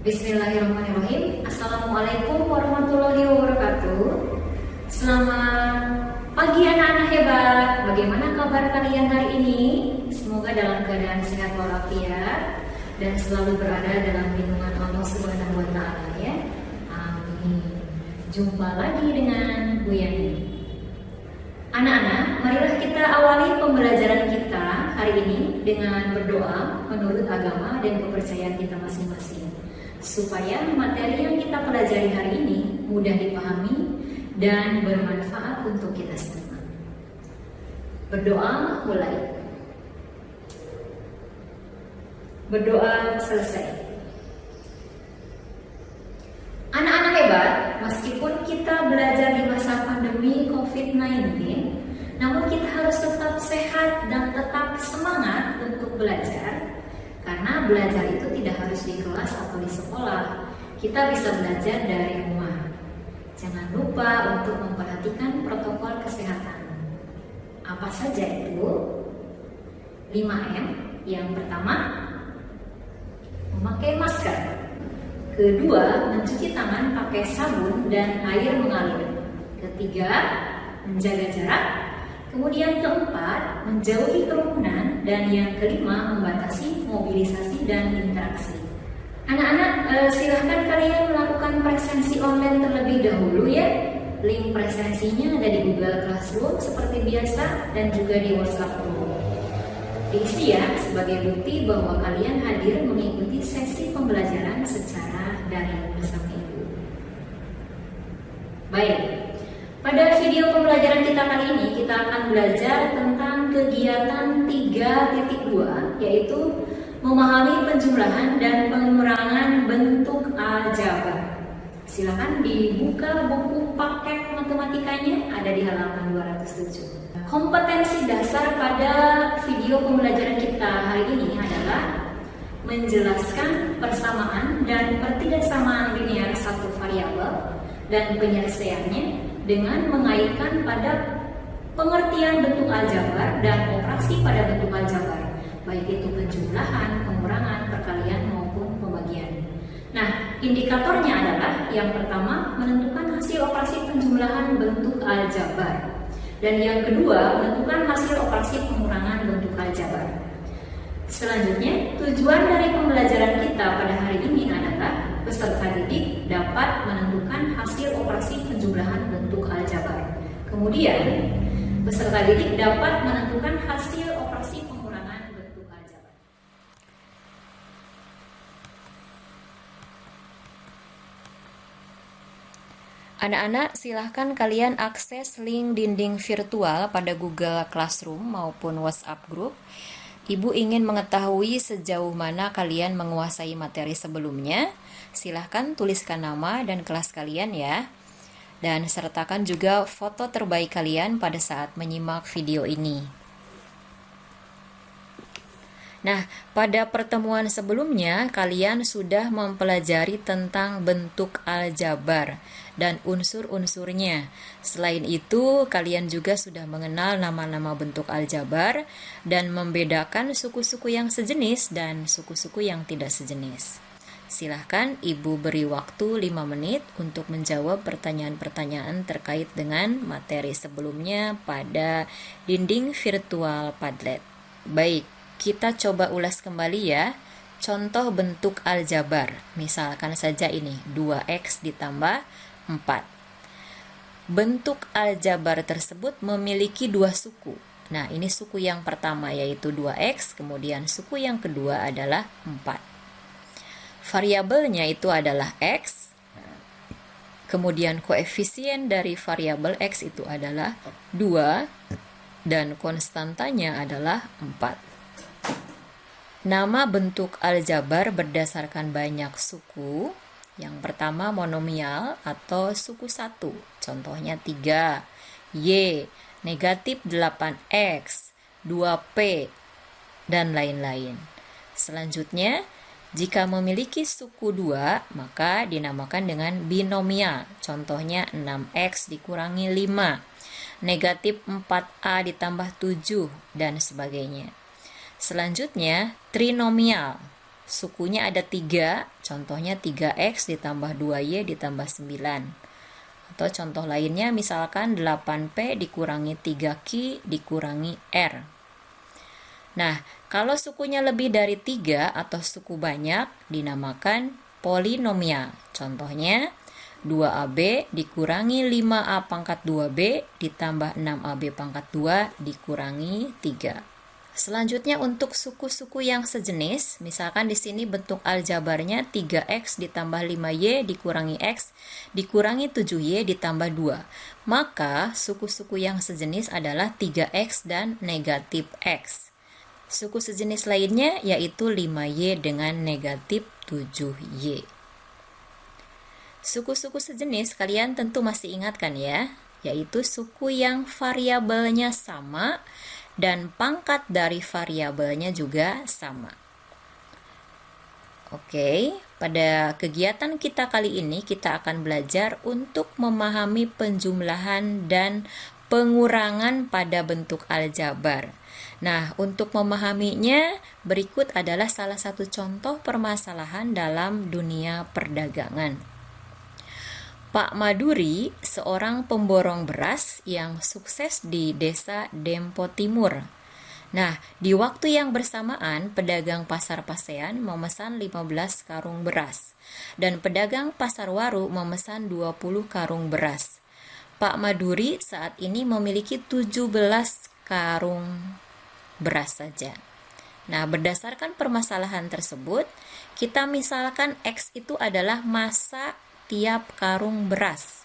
Bismillahirrahmanirrahim. Assalamualaikum warahmatullahi wabarakatuh. Selamat pagi anak-anak hebat. Bagaimana kabar kalian hari ini? Semoga dalam keadaan sehat walafiat dan selalu berada dalam lindungan Allah Subhanahu wa taala ya. Amin. Jumpa lagi dengan Bu Yani. Anak-anak, marilah kita awali pembelajaran kita hari ini dengan berdoa menurut agama dan kepercayaan kita masing-masing, supaya materi yang kita pelajari hari ini mudah dipahami dan bermanfaat untuk kita semua. Berdoa mulai. Berdoa selesai. Anak-anak hebat, meskipun kita belajar di masa pandemi COVID-19, namun kita harus tetap sehat dan tetap semangat untuk belajar. Karena belajar itu tidak harus di kelas atau di sekolah. Kita bisa belajar dari rumah. Jangan lupa untuk memperhatikan protokol kesehatan. Apa saja itu? 5M. Yang pertama, memakai masker. Kedua, mencuci tangan pakai sabun dan air mengalir. Ketiga, menjaga jarak. Kemudian keempat, menjauhi kerumunan. Dan yang kelima, membatasi mobilisasi dan interaksi. Anak-anak, silahkan kalian melakukan presensi online terlebih dahulu ya. Link presensinya ada di Google Classroom seperti biasa dan juga di WhatsApp Group. Diisi ya sebagai bukti bahwa kalian hadir mengikuti sesi pembelajaran secara daring bersama Ibu. Baik. Pada video pembelajaran kita kali ini, kita akan belajar tentang kegiatan 3.2, yaitu memahami penjumlahan dan pengurangan bentuk aljabar. Silakan dibuka buku paket matematikanya, ada di halaman 207. Kompetensi dasar pada video pembelajaran kita hari ini adalah menjelaskan persamaan dan pertidaksamaan linear satu variabel dan penyelesaiannya dengan mengaitkan pada pengertian bentuk aljabar dan operasi pada bentuk aljabar, baik itu penjumlahan, pengurangan, perkalian maupun pembagian. Nah, indikatornya adalah yang pertama menentukan hasil operasi penjumlahan bentuk aljabar, dan yang kedua menentukan hasil operasi pengurangan bentuk aljabar. Selanjutnya, tujuan dari pembelajaran kita pada hari ini adalah peserta didik dapat menentukan hasil operasi penjumlahan bentuk aljabar. Kemudian, peserta didik dapat menentukan hasil operasi pengurangan bentuk aljabar. Anak-anak, silahkan kalian akses link dinding virtual pada Google Classroom maupun WhatsApp Group. Ibu ingin mengetahui sejauh mana kalian menguasai materi sebelumnya. Silahkan tuliskan nama dan kelas kalian ya. Dan sertakan juga foto terbaik kalian pada saat menyimak video ini. Nah, pada pertemuan sebelumnya kalian sudah mempelajari tentang bentuk aljabar dan unsur-unsurnya. Selain itu, kalian juga sudah mengenal nama-nama bentuk aljabar dan membedakan suku-suku yang sejenis dan suku-suku yang tidak sejenis. Silahkan Ibu beri waktu 5 menit untuk menjawab pertanyaan-pertanyaan terkait dengan materi sebelumnya pada dinding virtual Padlet. Baik, kita coba ulas kembali ya. Contoh bentuk aljabar, misalkan saja ini 2x ditambah 4. Bentuk aljabar tersebut memiliki dua suku. Nah, ini suku yang pertama yaitu 2x, kemudian suku yang kedua adalah 4. Variabelnya itu adalah x, Kemudian koefisien dari variabel X itu adalah 2 dan konstantanya adalah 4. Nama bentuk aljabar berdasarkan banyak suku. Yang pertama monomial atau suku 1. Contohnya 3, Y, negatif 8X, 2P, dan lain-lain. Selanjutnya, jika memiliki suku 2, maka dinamakan dengan binomial. Contohnya 6X dikurangi 5, negatif 4A ditambah 7, dan sebagainya. Selanjutnya, trinomial. Sukunya ada 3, contohnya 3X ditambah 2Y ditambah 9. Atau contoh lainnya misalkan 8P dikurangi 3Q dikurangi R. Nah, kalau sukunya lebih dari 3 atau suku banyak dinamakan polinomial. Contohnya 2AB dikurangi 5A pangkat 2B ditambah 6AB pangkat 2 dikurangi 3. Selanjutnya untuk suku-suku yang sejenis, misalkan di sini bentuk aljabarnya 3X ditambah 5Y dikurangi X dikurangi 7Y ditambah 2. Maka suku-suku yang sejenis adalah 3X dan negatif X. Suku sejenis lainnya yaitu 5Y dengan negatif 7Y. Suku-suku sejenis kalian tentu masih ingatkan ya, yaitu suku yang variabelnya sama dan pangkat dari variabelnya juga sama. Oke, pada kegiatan kita kali ini kita akan belajar untuk memahami penjumlahan dan pengurangan pada bentuk aljabar. Nah, untuk memahaminya, berikut adalah salah satu contoh permasalahan dalam dunia perdagangan. Pak Maduri, seorang pemborong beras yang sukses di desa Dempo Timur. Nah, di waktu yang bersamaan, pedagang pasar Pasean memesan 15 karung beras, dan pedagang pasar Waru memesan 20 karung beras. Pak Maduri saat ini memiliki 17 karung beras saja. Nah, berdasarkan permasalahan tersebut, kita misalkan X itu adalah masa tiap karung beras.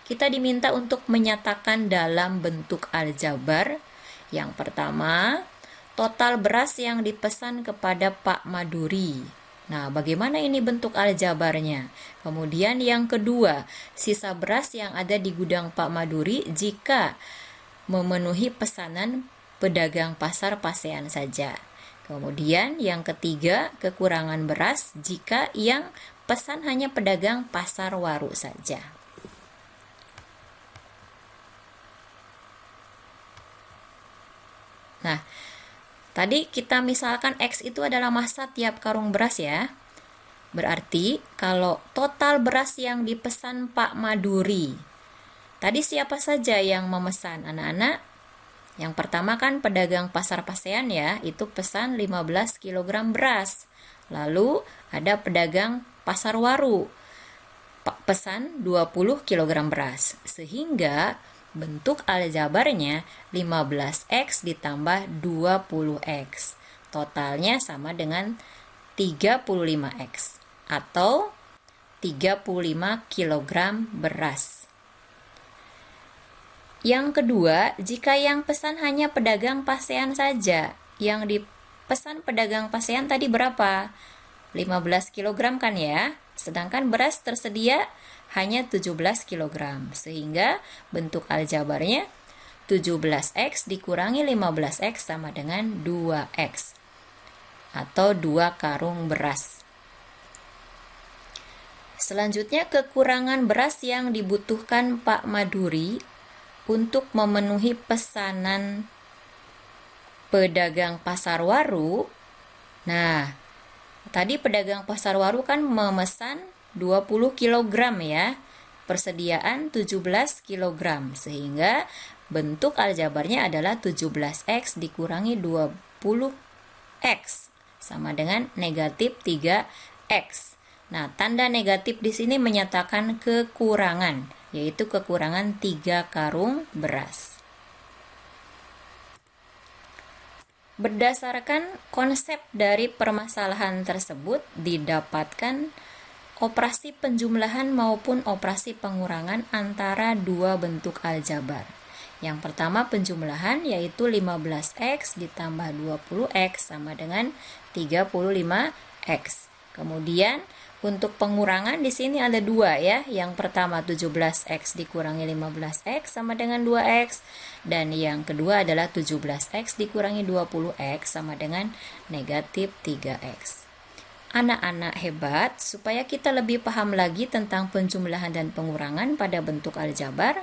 Kita diminta untuk menyatakan dalam bentuk aljabar. Yang pertama, total beras yang dipesan kepada Pak Maduri. Nah, bagaimana ini bentuk aljabarnya? Kemudian yang kedua, sisa beras yang ada di gudang Pak Maduri jika memenuhi pesanan pedagang pasar Pasean saja. Kemudian yang ketiga, kekurangan beras jika yang pesan hanya pedagang pasar Waru saja. Nah, tadi kita misalkan X itu adalah masa tiap karung beras ya. Berarti kalau total beras yang dipesan Pak Maduri, tadi siapa saja yang memesan anak-anak? Yang pertama kan pedagang pasar Pasean ya, itu pesan 15 kg beras. Lalu ada pedagang pasar Waru pesan 20 kg beras, sehingga bentuk aljabarnya 15X ditambah 20X, totalnya sama dengan 35X atau 35 kg beras. Yang kedua, jika yang pesan hanya pedagang Pasean saja, yang dipesan pedagang Pasean tadi berapa? 15 kg kan ya, sedangkan beras tersedia hanya 17 kg, sehingga bentuk aljabarnya 17X dikurangi 15X sama dengan 2X, atau 2 karung beras. Selanjutnya, kekurangan beras yang dibutuhkan Pak Maduri untuk memenuhi pesanan pedagang pasar Waru. Nah, tadi pedagang pasar Waru kan memesan 20 kg ya, persediaan 17 kg, sehingga bentuk aljabarnya adalah 17X dikurangi 20X sama dengan negatif 3X. Nah, tanda negatif di sini menyatakan kekurangan, yaitu kekurangan 3 karung beras. Berdasarkan konsep dari permasalahan tersebut didapatkan operasi penjumlahan maupun operasi pengurangan antara dua bentuk aljabar. Yang pertama penjumlahan yaitu 15x ditambah 20x sama dengan 35x. Kemudian untuk pengurangan di sini ada dua ya. Yang pertama 17x dikurangi 15x sama dengan 2x. Dan yang kedua adalah 17x dikurangi 20x sama dengan negatif 3x. Anak-anak hebat, supaya kita lebih paham lagi tentang penjumlahan dan pengurangan pada bentuk aljabar,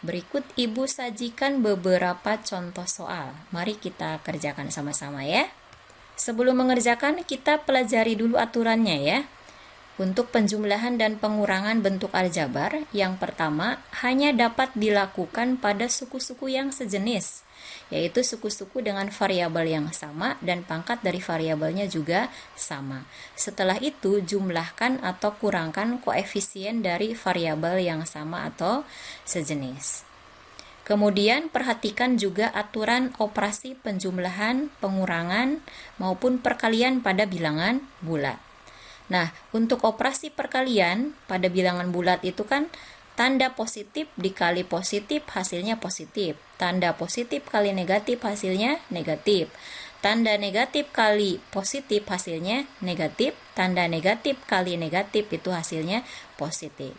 berikut Ibu sajikan beberapa contoh soal. Mari kita kerjakan sama-sama ya. Sebelum mengerjakan, kita pelajari dulu aturannya ya. Untuk penjumlahan dan pengurangan bentuk aljabar, yang pertama hanya dapat dilakukan pada suku-suku yang sejenis, yaitu suku-suku dengan variabel yang sama dan pangkat dari variabelnya juga sama. Setelah itu, jumlahkan atau kurangkan koefisien dari variabel yang sama atau sejenis. Kemudian perhatikan juga aturan operasi penjumlahan, pengurangan, maupun perkalian pada bilangan bulat. Nah, untuk operasi perkalian pada bilangan bulat itu kan tanda positif dikali positif hasilnya positif. Tanda positif kali negatif hasilnya negatif. Tanda negatif kali positif hasilnya negatif. Tanda negatif kali negatif itu hasilnya positif.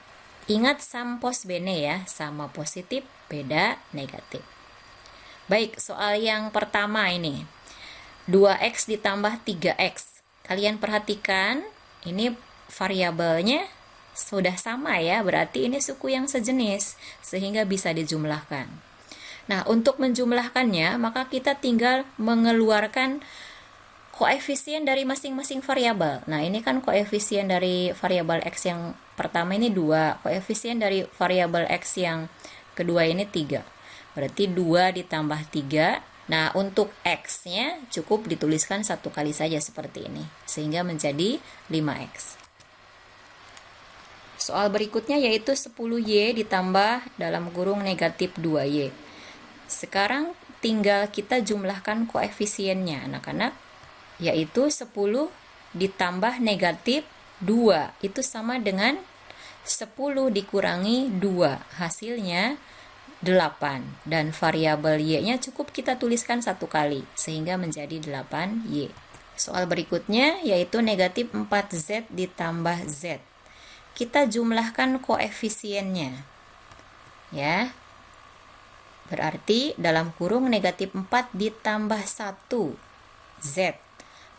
Ingat sampos bene ya, sama positif beda negatif. Baik, soal yang pertama ini. 2x ditambah 3x. Kalian perhatikan, ini variabelnya sudah sama ya, berarti ini suku yang sejenis, sehingga bisa dijumlahkan. Nah, untuk menjumlahkannya, maka kita tinggal mengeluarkan koefisien dari masing-masing variabel. Nah, ini kan koefisien dari variabel x yang pertama ini 2, koefisien dari variabel x yang kedua ini 3. Berarti 2 ditambah 3. Nah, untuk x-nya cukup dituliskan satu kali saja seperti ini, sehingga menjadi 5x. Soal berikutnya yaitu 10y ditambah dalam kurung negatif 2y. Sekarang tinggal kita jumlahkan koefisiennya, anak-anak, yaitu 10 ditambah negatif 2. Itu sama dengan 10 dikurangi 2. Hasilnya 8, dan variabel y-nya cukup kita tuliskan satu kali sehingga menjadi 8y. Soal berikutnya yaitu negatif 4z ditambah z. Kita jumlahkan koefisiennya ya. Berarti dalam kurung negatif 4 ditambah 1 z.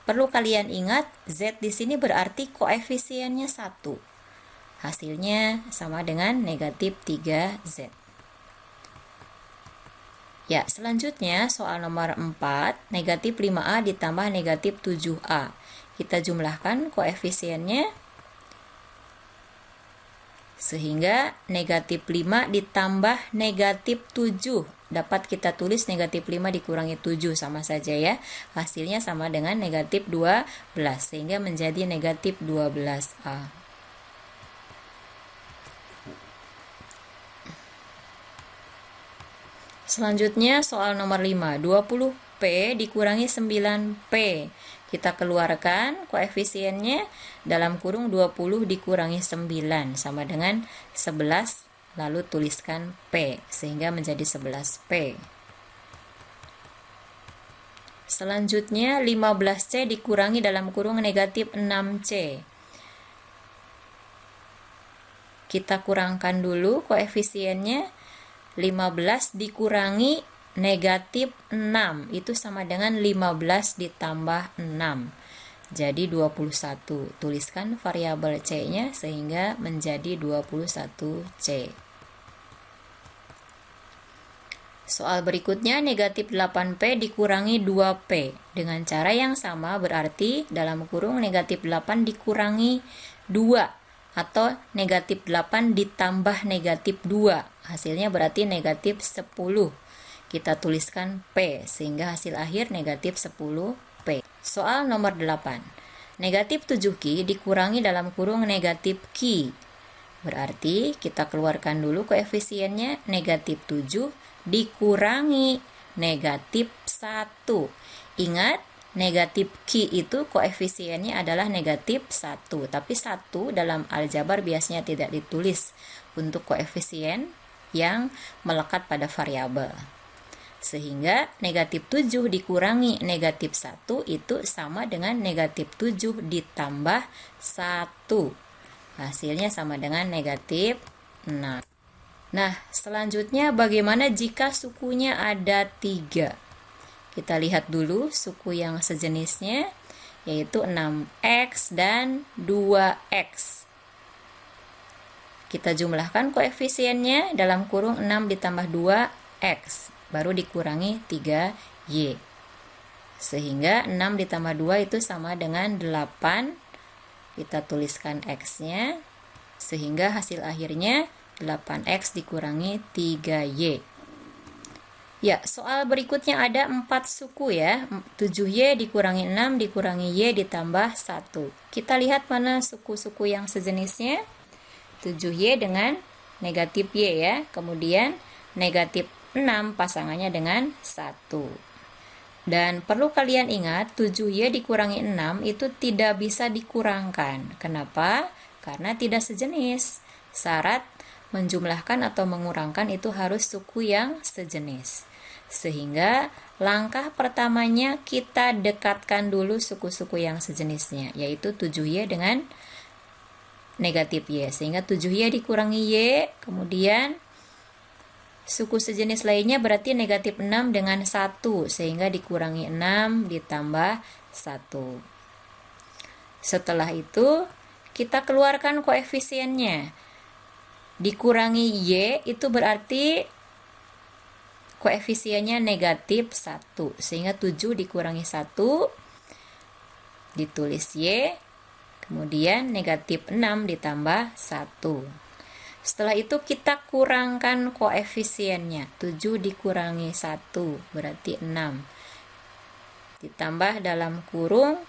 Perlu kalian ingat, z di sini berarti koefisiennya 1. Hasilnya sama dengan negatif 3z. Ya, selanjutnya soal nomor 4, negatif 5a ditambah negatif 7a. Kita jumlahkan koefisiennya sehingga negatif 5 ditambah negatif 7. Dapat kita tulis negatif 5 dikurangi 7 sama saja ya. Hasilnya sama dengan negatif 12 sehingga menjadi negatif 12a. Selanjutnya soal nomor 5, 20p dikurangi 9p. Kita keluarkan koefisiennya dalam kurung 20 dikurangi 9 sama dengan 11, lalu tuliskan p sehingga menjadi 11p. Selanjutnya 15c dikurangi dalam kurung negatif 6c. Kita kurangkan dulu koefisiennya. 15 dikurangi negatif 6 itu sama dengan 15 ditambah 6, jadi 21. Tuliskan variabel c-nya sehingga menjadi 21c. Soal berikutnya negatif 8p dikurangi 2p. Dengan cara yang sama berarti dalam kurung negatif 8 dikurangi 2 atau negatif 8 ditambah negatif 2. Hasilnya berarti negatif 10. Kita tuliskan P sehingga hasil akhir negatif 10P. Soal nomor 8. Negatif 7Q dikurangi dalam kurung negatif Q. Berarti kita keluarkan dulu koefisiennya, negatif 7 dikurangi negatif 1. Ingat, negatif Q itu koefisiennya adalah negatif 1. Tapi 1 dalam aljabar biasanya tidak ditulis untuk koefisien yang melekat pada variabel. Sehingga negatif 7 dikurangi negatif 1 itu sama dengan negatif 7 ditambah 1. Hasilnya sama dengan negatif 6. Nah, selanjutnya bagaimana jika sukunya ada 3? Kita lihat dulu suku yang sejenisnya, yaitu 6x dan 2x. Kita jumlahkan koefisiennya dalam kurung 6 ditambah 2x, baru dikurangi 3y. Sehingga 6 ditambah 2 itu sama dengan 8. Kita tuliskan x-nya, sehingga hasil akhirnya 8x dikurangi 3y. Ya, soal berikutnya ada 4 suku ya. 7y dikurangi 6 dikurangi y ditambah 1. Kita lihat mana suku-suku yang sejenisnya. 7y dengan negatif y ya. Kemudian negatif 6 pasangannya dengan 1. Dan perlu kalian ingat, 7y dikurangi 6 itu tidak bisa dikurangkan. Kenapa? Karena tidak sejenis. Syarat menjumlahkan atau mengurangkan itu harus suku yang sejenis. Sehingga langkah pertamanya kita dekatkan dulu suku-suku yang sejenisnya, yaitu 7y dengan negatif y. Sehingga 7y dikurangi y, kemudian suku sejenis lainnya berarti negatif 6 dengan 1, sehingga dikurangi 6 ditambah 1. Setelah itu, kita keluarkan koefisiennya. Dikurangi y itu berarti koefisiennya negatif 1, sehingga 7 dikurangi 1, ditulis y, kemudian negatif 6 ditambah 1. Setelah itu kita kurangkan koefisiennya. 7 dikurangi 1 berarti 6. Ditambah dalam kurung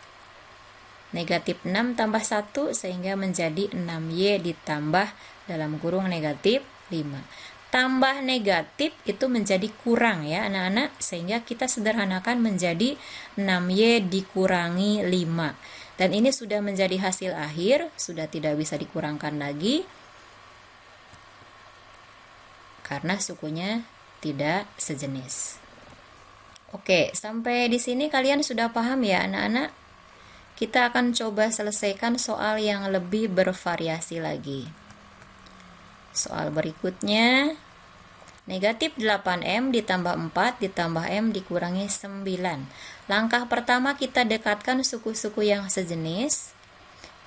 negatif 6 tambah 1 sehingga menjadi 6y ditambah dalam kurung negatif 5. Tambah negatif itu menjadi kurang ya anak-anak, sehingga kita sederhanakan menjadi 6y dikurangi 5. Dan ini sudah menjadi hasil akhir, sudah tidak bisa dikurangkan lagi karena sukunya tidak sejenis. Oke, sampai di sini kalian sudah paham ya anak-anak? Kita akan coba selesaikan soal yang lebih bervariasi lagi. Soal berikutnya, negatif 8m ditambah 4 ditambah m dikurangi 9. Langkah pertama kita dekatkan suku-suku yang sejenis,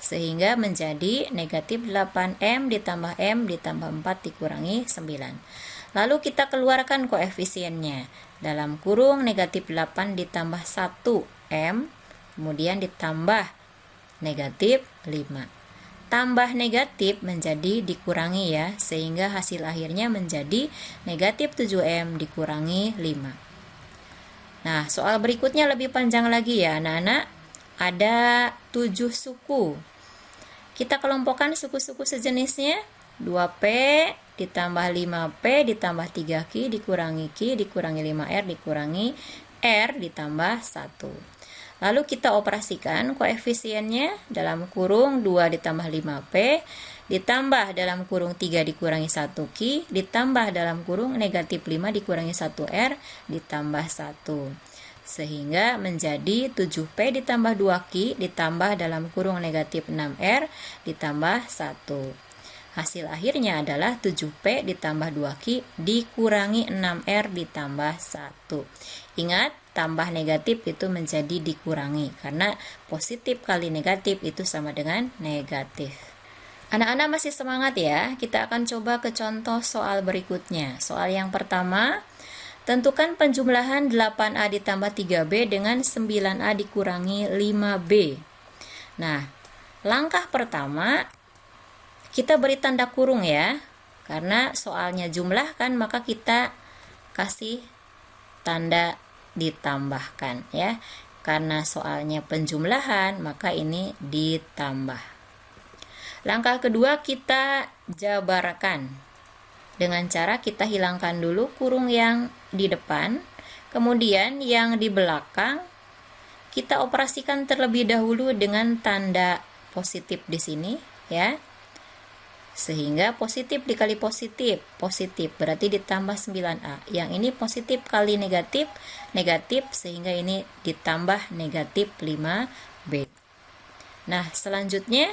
sehingga menjadi negatif 8m ditambah m ditambah 4 dikurangi 9. Lalu kita keluarkan koefisiennya. Dalam kurung negatif 8 ditambah 1m, kemudian ditambah negatif 5. Tambah negatif menjadi dikurangi ya, sehingga hasil akhirnya menjadi negatif 7m dikurangi 5. Nah, soal berikutnya lebih panjang lagi ya anak-anak. Ada 7 suku. Kita kelompokkan suku-suku sejenisnya. 2p ditambah 5p ditambah 3q dikurangi q dikurangi 5r dikurangi r ditambah 1. Lalu kita operasikan koefisiennya. Dalam kurung 2 ditambah 5p ditambah dalam kurung 3 dikurangi 1q ditambah dalam kurung negatif 5 dikurangi 1r ditambah 1. Sehingga menjadi 7p ditambah 2q ditambah dalam kurung negatif 6r ditambah 1. Hasil akhirnya adalah 7p ditambah 2q dikurangi 6r ditambah 1. Ingat, tambah negatif itu menjadi dikurangi, karena positif kali negatif itu sama dengan negatif. Anak-anak masih semangat ya? Kita akan coba ke contoh soal berikutnya. Soal yang pertama, tentukan penjumlahan 8A ditambah 3B dengan 9A dikurangi 5B. Nah, langkah pertama kita beri tanda kurung ya. Karena soalnya jumlah kan, maka kita kasih tanda ditambahkan ya. Karena soalnya penjumlahan, maka ini ditambah. Langkah kedua kita jabarkan. Dengan cara kita hilangkan dulu kurung yang di depan, kemudian yang di belakang kita operasikan terlebih dahulu dengan tanda positif di sini ya. Sehingga positif dikali positif, positif berarti ditambah 9A. Yang ini positif kali negatif, negatif sehingga ini ditambah negatif 5B. Nah, selanjutnya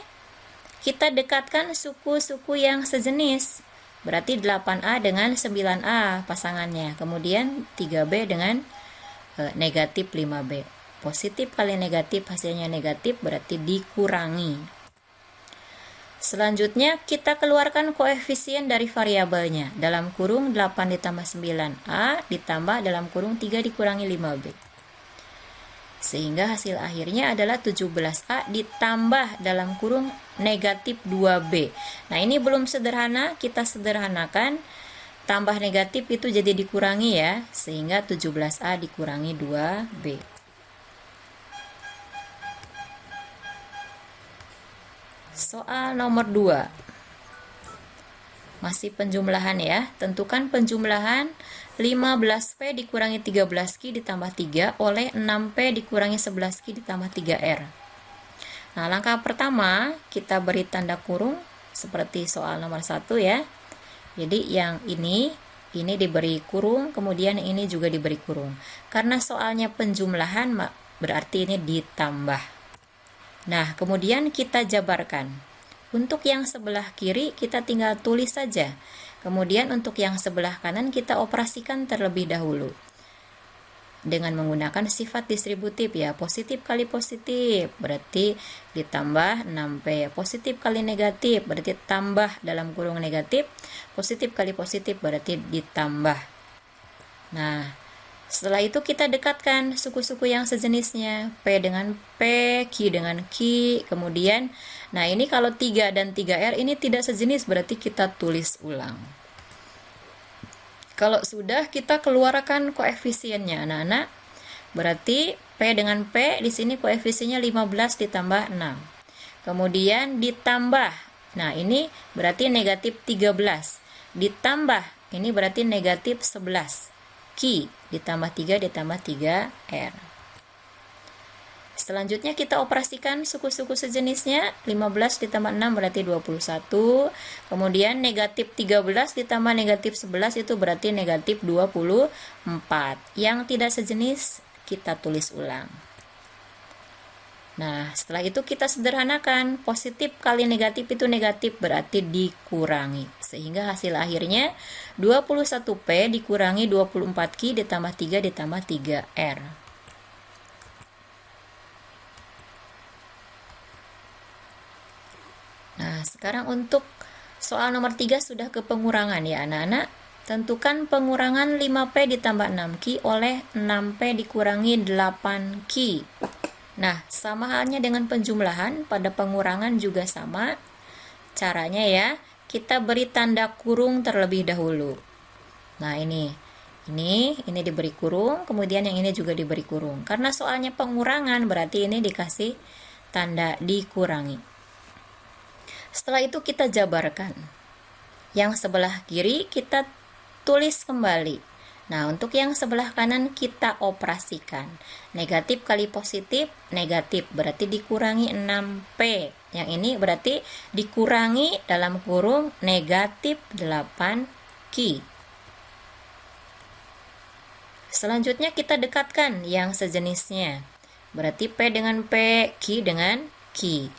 kita dekatkan suku-suku yang sejenis. Berarti 8A dengan 9A pasangannya. Kemudian 3B dengan negatif 5B. Positif kali negatif hasilnya negatif berarti dikurangi. Selanjutnya kita keluarkan koefisien dari variabelnya. Dalam kurung 8 ditambah 9A ditambah dalam kurung 3 dikurangi 5B. Sehingga hasil akhirnya adalah 17A ditambah dalam kurung negatif 2B. Nah, ini belum sederhana, kita sederhanakan. Tambah negatif itu jadi dikurangi ya. Sehingga 17A dikurangi 2B. Soal nomor 2. Masih penjumlahan ya. Tentukan penjumlahan 15P dikurangi 13Q ditambah 3 oleh 6P dikurangi 11Q ditambah 3R. Nah, langkah pertama kita beri tanda kurung seperti soal nomor 1 ya. Jadi yang ini diberi kurung, kemudian ini juga diberi kurung. Karena soalnya penjumlahan berarti ini ditambah. Nah, kemudian kita jabarkan. Untuk yang sebelah kiri kita tinggal tulis saja. Kemudian untuk yang sebelah kanan kita operasikan terlebih dahulu. Dengan menggunakan sifat distributif ya. Positif kali positif berarti ditambah 6P. Positif kali negatif berarti tambah dalam kurung negatif. Positif kali positif berarti ditambah. Nah, setelah itu kita dekatkan suku-suku yang sejenisnya. P dengan P, Q dengan Q. Kemudian, nah ini kalau 3 dan 3R ini tidak sejenis berarti kita tulis ulang. Kalau sudah kita keluarkan koefisiennya anak-anak. Berarti P dengan P di sini koefisiennya 15 ditambah 6. Kemudian ditambah. Nah ini berarti negatif 13. Ditambah, ini berarti negatif 11. Q ditambah 3 ditambah 3R. Selanjutnya kita operasikan suku-suku sejenisnya. 15 ditambah 6 berarti 21. Kemudian negatif 13 ditambah negatif 11 itu berarti negatif 24. Yang tidak sejenis kita tulis ulang. Nah, setelah itu kita sederhanakan. Positif kali negatif itu negatif berarti dikurangi. Sehingga hasil akhirnya 21P dikurangi 24Q ditambah 3 ditambah 3R. Nah, sekarang untuk soal nomor 3 sudah ke pengurangan ya anak-anak. Tentukan pengurangan 5P ditambah 6Q oleh 6P dikurangi 8Q. Nah, sama halnya dengan penjumlahan, pada pengurangan juga sama. Caranya ya, kita beri tanda kurung terlebih dahulu. Nah, ini diberi kurung, kemudian yang ini juga diberi kurung. Karena soalnya pengurangan, berarti ini dikasih tanda dikurangi. Setelah itu kita jabarkan. Yang sebelah kiri kita tulis kembali. Nah, untuk yang sebelah kanan kita operasikan. Negatif kali positif, negatif. Berarti dikurangi 6P. Yang ini berarti dikurangi dalam kurung negatif 8Q. Selanjutnya kita dekatkan yang sejenisnya. Berarti P dengan P, Q dengan Q.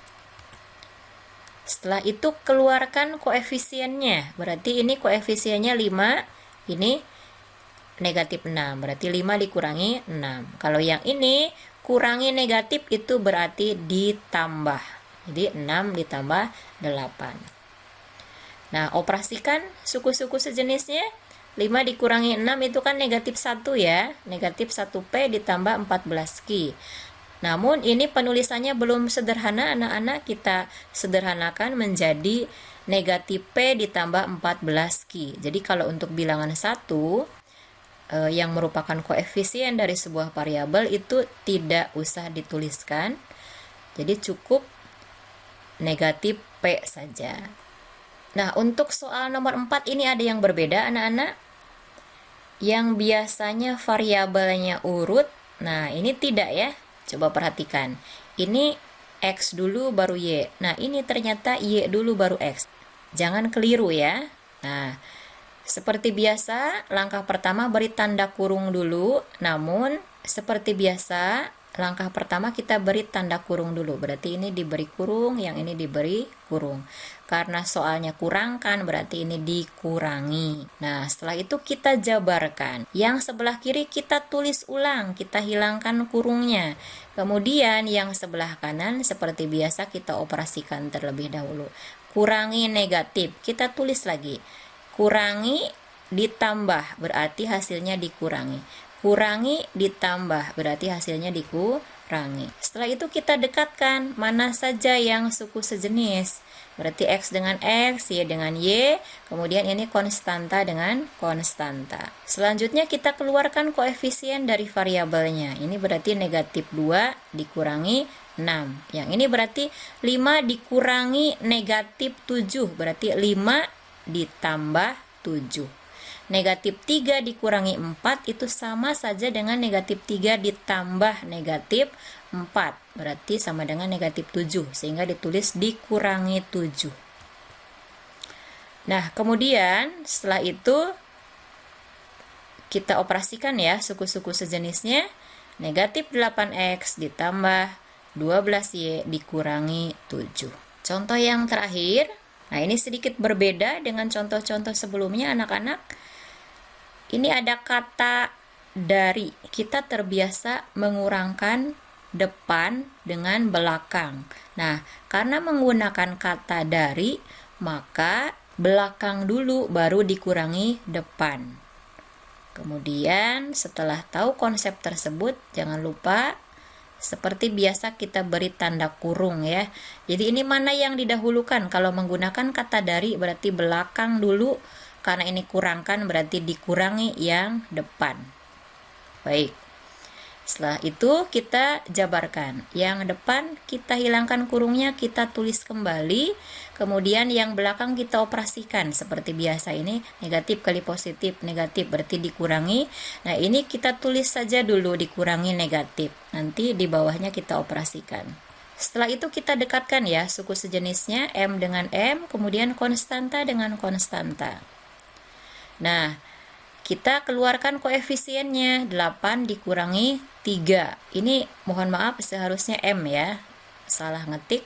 Setelah itu keluarkan koefisiennya. Berarti ini koefisiennya 5, ini negatif 6, berarti 5 dikurangi 6. Kalau yang ini kurangi negatif itu berarti ditambah. Jadi 6 ditambah 8. Nah, operasikan suku-suku sejenisnya. 5 dikurangi 6 itu kan negatif 1 ya. Negatif 1P ditambah 14Q. Namun ini penulisannya belum sederhana anak-anak, kita sederhanakan menjadi negatif P ditambah 14Q. Jadi kalau untuk bilangan 1 yang merupakan koefisien dari sebuah variabel itu tidak usah dituliskan. Jadi cukup negatif P saja. Nah, untuk soal nomor 4 ini ada yang berbeda anak-anak. Yang biasanya variabelnya urut. Nah, ini tidak ya. Coba perhatikan. Ini X dulu baru Y. Nah, ini ternyata Y dulu baru X. Jangan keliru ya. Nah, seperti biasa, langkah pertama beri tanda kurung dulu. Namun, seperti biasa, langkah pertama kita beri tanda kurung dulu. Berarti ini diberi kurung, yang ini diberi kurung. Karena soalnya kurangkan, berarti ini dikurangi. Nah, setelah itu kita jabarkan. Yang sebelah kiri kita tulis ulang, kita hilangkan kurungnya. Kemudian yang sebelah kanan seperti biasa kita operasikan terlebih dahulu. Kurangi negatif, kita tulis lagi. Kurangi ditambah, berarti hasilnya dikurangi. Kurangi ditambah, berarti hasilnya dikurangi. Setelah itu kita dekatkan mana saja yang suku sejenis. Berarti X dengan X, Y dengan Y, kemudian ini konstanta dengan konstanta. Selanjutnya kita keluarkan koefisien dari variabelnya. Ini berarti negatif 2 dikurangi 6. Yang ini berarti 5 dikurangi negatif 7, berarti 5 ditambah 7. Negatif 3 dikurangi 4 itu sama saja dengan negatif 3 ditambah negatif 4. Berarti sama dengan negatif 7. Sehingga ditulis dikurangi 7. Nah, kemudian setelah itu kita operasikan ya suku-suku sejenisnya. Negatif 8X ditambah 12Y dikurangi 7. Contoh yang terakhir. Nah, ini sedikit berbeda dengan contoh-contoh sebelumnya anak-anak. Ini ada kata dari. Kita terbiasa mengurangkan depan dengan belakang. Nah, karena menggunakan kata dari, maka belakang dulu baru dikurangi depan. Kemudian setelah tahu konsep tersebut, jangan lupa seperti biasa kita beri tanda kurung ya. Jadi ini mana yang didahulukan? Kalau menggunakan kata dari berarti belakang dulu. Karena ini kurangkan berarti dikurangi yang depan. Baik. Setelah itu kita jabarkan. Yang depan kita hilangkan kurungnya, kita tulis kembali. Kemudian yang belakang kita operasikan. Seperti biasa ini negatif kali positif. Negatif berarti dikurangi. Nah, ini kita tulis saja dulu dikurangi negatif. Nanti di bawahnya kita operasikan. Setelah itu kita dekatkan ya suku sejenisnya M dengan M. Kemudian konstanta dengan konstanta. Nah, kita keluarkan koefisiennya 8 dikurangi 3. Ini mohon maaf seharusnya M ya. Salah ngetik.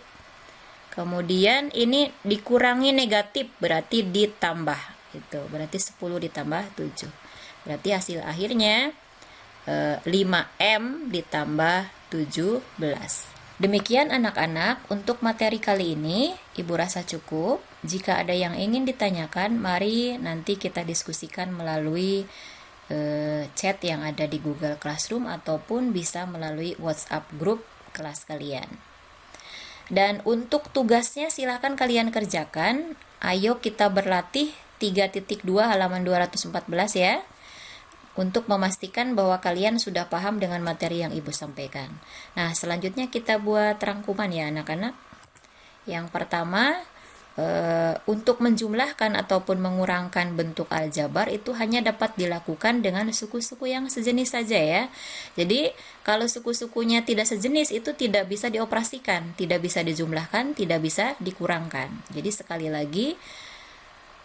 Kemudian ini dikurangi negatif berarti ditambah. Itu berarti 10 ditambah 7. Berarti hasil akhirnya 5M ditambah 17. Demikian anak-anak, untuk materi kali ini Ibu rasa cukup. Jika ada yang ingin ditanyakan, mari nanti kita diskusikan melalui chat yang ada di Google Classroom ataupun bisa melalui WhatsApp grup kelas kalian. Dan untuk tugasnya silakan kalian kerjakan. Ayo kita berlatih 3.2 halaman 214 ya. Untuk memastikan bahwa kalian sudah paham dengan materi yang Ibu sampaikan. Nah, selanjutnya kita buat rangkuman ya anak-anak. Yang pertama, untuk menjumlahkan ataupun mengurangkan bentuk aljabar itu hanya dapat dilakukan dengan suku-suku yang sejenis saja ya. Jadi, kalau suku-sukunya tidak sejenis itu tidak bisa dioperasikan, tidak bisa dijumlahkan, tidak bisa dikurangkan. Jadi, sekali lagi,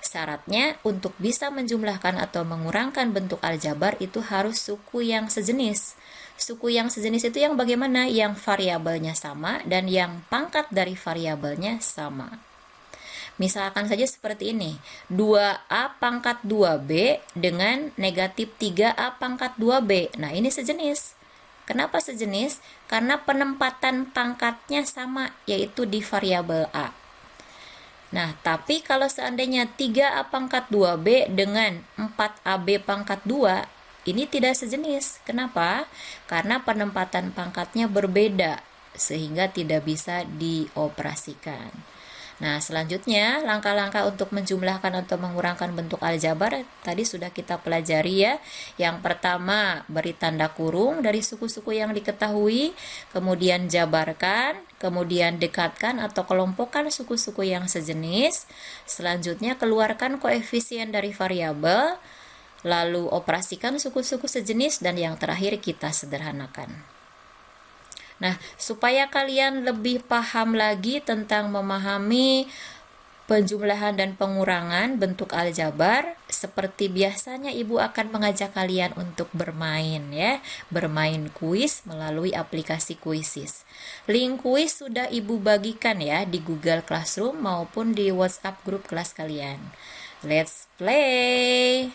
syaratnya untuk bisa menjumlahkan atau mengurangkan bentuk aljabar itu harus suku yang sejenis. Suku yang sejenis itu yang bagaimana? Yang variabelnya sama dan yang pangkat dari variabelnya sama. Misalkan saja seperti ini. 2A pangkat 2B dengan negatif 3A pangkat 2B. Nah, ini sejenis. Kenapa sejenis? Karena penempatan pangkatnya sama, yaitu di variabel A. Nah, tapi kalau seandainya 3A pangkat 2B dengan 4AB pangkat 2, ini tidak sejenis. Kenapa? Karena penempatan pangkatnya berbeda, sehingga tidak bisa dioperasikan. Nah, selanjutnya langkah-langkah untuk menjumlahkan atau mengurangkan bentuk aljabar tadi sudah kita pelajari ya. Yang pertama, beri tanda kurung dari suku-suku yang diketahui, kemudian jabarkan, kemudian dekatkan atau kelompokkan suku-suku yang sejenis. Selanjutnya, keluarkan koefisien dari variabel, lalu operasikan suku-suku sejenis, dan yang terakhir kita sederhanakan. Nah, supaya kalian lebih paham lagi tentang memahami penjumlahan dan pengurangan bentuk aljabar, seperti biasanya Ibu akan mengajak kalian untuk bermain ya, bermain kuis melalui aplikasi Quizizz. Link kuis sudah Ibu bagikan ya di Google Classroom maupun di WhatsApp grup kelas kalian. Let's play.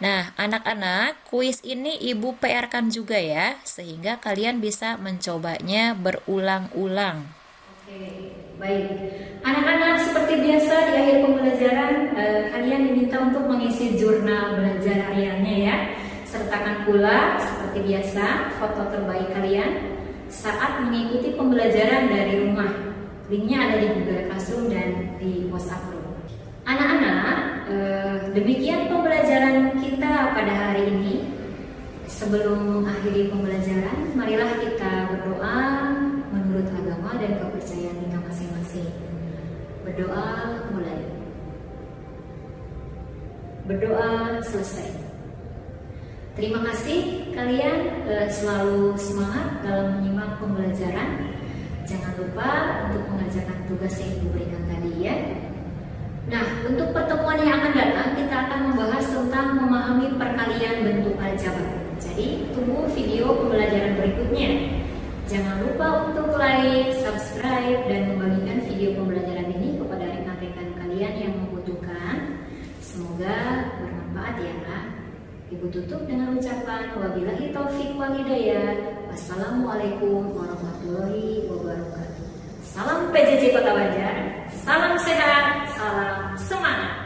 Nah, anak-anak, kuis ini Ibu PR-kan juga ya, sehingga kalian bisa mencobanya berulang-ulang. Oke, baik. Anak-anak, seperti biasa di akhir pembelajaran kalian diminta untuk mengisi jurnal belajar hariannya ya. Sertakan pula seperti biasa foto terbaik kalian saat mengikuti pembelajaran dari rumah. Linknya ada di Google Classroom dan di WhatsApp group. Anak-anak, demikian pembelajaran kita pada hari ini. Sebelum mengakhiri pembelajaran, marilah kita berdoa menurut agama dan kepercayaan kita masing-masing. Berdoa mulai. Berdoa selesai. Terima kasih kalian selalu semangat dalam menyimak pembelajaran. Jangan lupa untuk mengerjakan tugas yang Ibu berikan tadi ya. Nah, untuk pertemuan yang akan datang kita akan membahas tentang memahami perkalian bentuk aljabar. Jadi, tunggu video pembelajaran berikutnya. Jangan lupa untuk like, subscribe, dan membagikan video pembelajaran ini kepada rekan-rekan kalian yang membutuhkan. Semoga bermanfaat ya. Ibu tutup dengan ucapan wabillahi taufik wal hidayah. Wassalamualaikum warahmatullahi wabarakatuh. Salam PJJ Kota Banjar. Salam sehat, salam semangat.